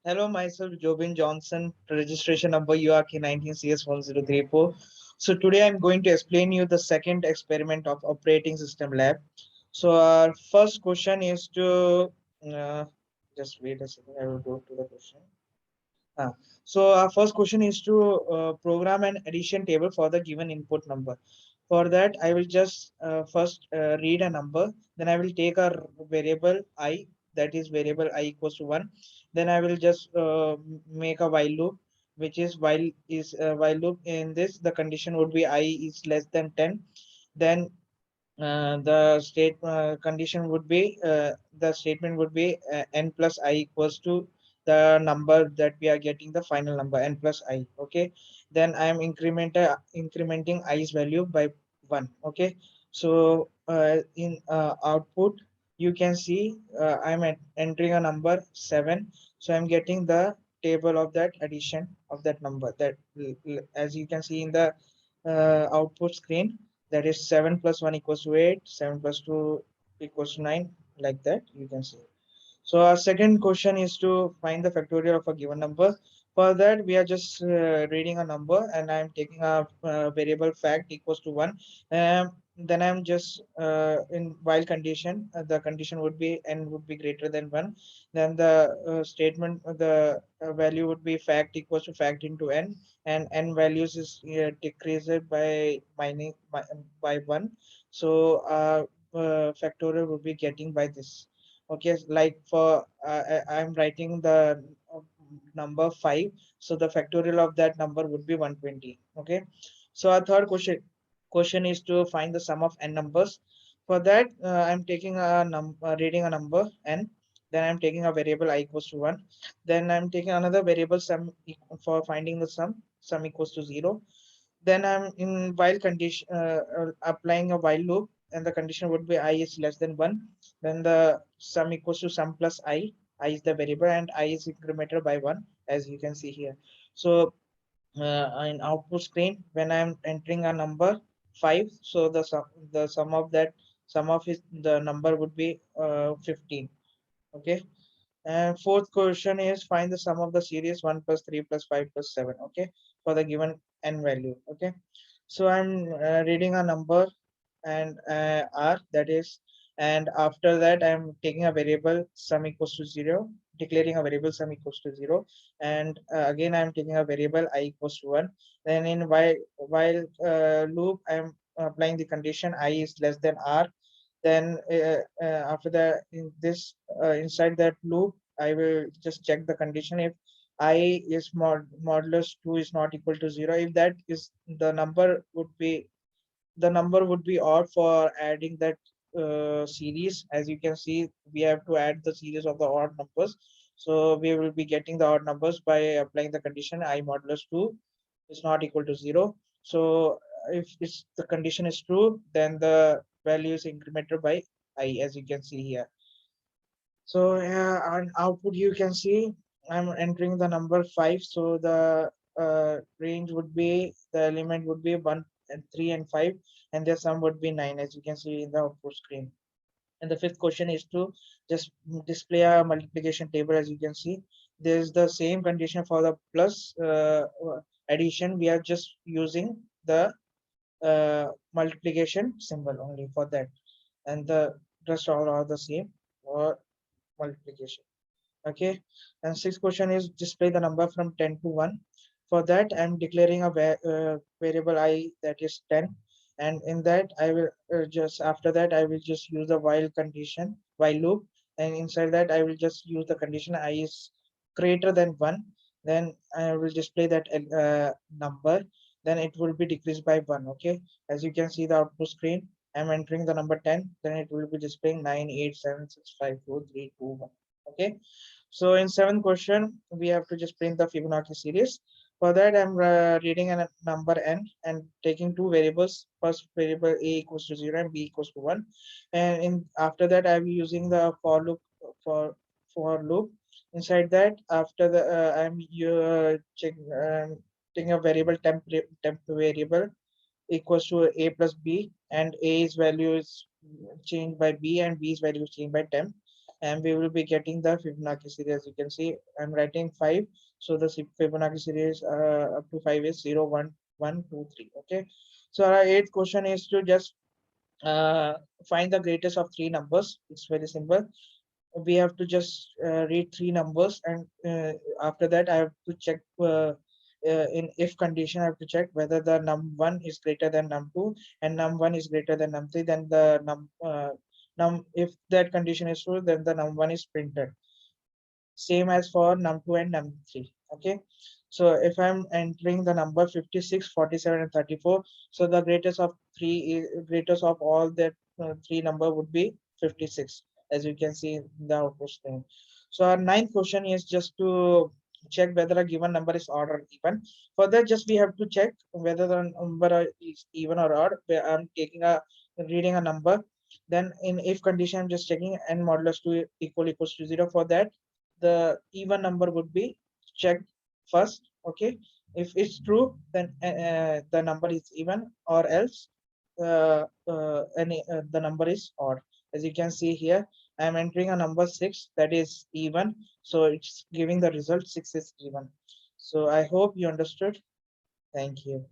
Hello, myself Jobin Johnson, registration number URK19CS1034. So today I'm going to explain you the second experiment of operating system lab. So our first question is to uh, just wait a second. I will go to the question. Ah, so our first question is to program an addition table for the given input number. For that, I will just first read a number. Then I will take a variable I, that is variable I equals to 1. Then I will just make a while loop, which is while loop. In this, the condition would be I is less than 10. Then the state condition would be the statement would be n plus I equals to the number that we are getting, the final number n plus I. Okay, then I am incrementing i's value by 1. Okay, so in output you can see I'm entering a number 7, so I'm getting the table of that addition of that number, that as you can see in the output screen, that is 7 plus 1 equals to 8, 7 plus 2 equals to 9, like that you can see. So our second question is to find the factorial of a given number. For that, we are just reading a number, and I'm taking a variable fact equals to 1. Then I'm just in while condition, the condition would be n would be greater than 1. Then the statement, the value would be fact equals to fact into n, and n values is decreased by by 1. So factorial would be getting by this. Okay, like for I'm writing the uh, number 5, so the factorial of that number would be 120. Okay, so our third question is to find the sum of n numbers. For that, I'm taking a reading a number n, then I'm taking a variable I equals to 1, then I'm taking another variable sum for finding the sum equals to 0. Then I'm in while condition, applying a while loop, and the condition would be I is less than 1. Then the sum equals to sum plus I is the variable, and I is incremented by 1, as you can see here. So in output screen, when I'm entering a number 5, so the sum of that sum of the number would be 15. Okay, and fourth question is find the sum of the series 1 plus 3 plus 5 plus 7. Okay, for the given n value. Okay, so I'm reading a number and r, that is, and after that I'm taking a variable sum equals to 0, declaring a variable sum equals to 0, and again I'm taking a variable I equals to 1. Then in while loop, I'm applying the condition I is less than r. Then after that, in this inside that loop, I will just check the condition if I is modulus 2 is not equal to 0. If that is, the number would be odd for adding that series. As you can see, we have to add the series of the odd numbers, so we will be getting the odd numbers by applying the condition I modulus 2 is not equal to 0. So if the condition is true, then the value is incremented by I, as you can see here. So on output you can see I'm entering the number 5. So the range would be, the element would be 1 and 3 and 5, and the sum would be 9, as you can see in the output screen. And the fifth question is to just display a multiplication table. As you can see, there's the same condition for the plus addition. We are just using the multiplication symbol only for that, and the rest all are the same for multiplication. Okay, and sixth question is display the number from 10 to 1. For that, I'm declaring a variable I, that is 10, and in that I will just after that I will just use the while loop, and inside that I will just use the condition I is greater than 1. Then I will display that number, then it will be decreased by 1. Okay, as you can see the output screen, I'm entering the number 10, then it will be displaying 9, 8, 7, 6, 5, 4, 3, 2, 1. Okay, so in seventh question, we have to just print the Fibonacci series. For that, I'm reading a number n and taking two variables. First variable a equals to 0 and b equals to 1. And in after that, I'm using the for for loop. Inside that, after the taking a variable temp variable equals to a plus b, and a's value is changed by b and b's value is changed by temp. and we will be getting the Fibonacci series. As you can see, I'm writing 5, so the Fibonacci series up to 5 is 0, 1, 1, 2, 3. Okay, so our eighth question is to just uh, find the greatest of three numbers. It's very simple. We have to just read three numbers, and after that I have to check in if condition. I have to check whether the num1 is greater than num2 and num1 is greater than num3. Then the num if that condition is true, then the num1 is printed, same as for num2 and num3. Okay, so if I'm entering the number 56, 47, and 34, so the greatest of greatest of all that three number would be 56, as you can see in the output screen. So our ninth question is just to check whether a given number is odd or even. For that, just we have to check whether the number is even or odd. Where I'm taking a reading a number, then in if condition I'm just checking n modulus 2 equals to 0. For that, the even number would be checked first. Okay, if it's true, then the number is even, or else the number is odd. As you can see here, I am entering a number 6 that is even, so it's giving the result 6 is even. So I hope you understood. Thank you.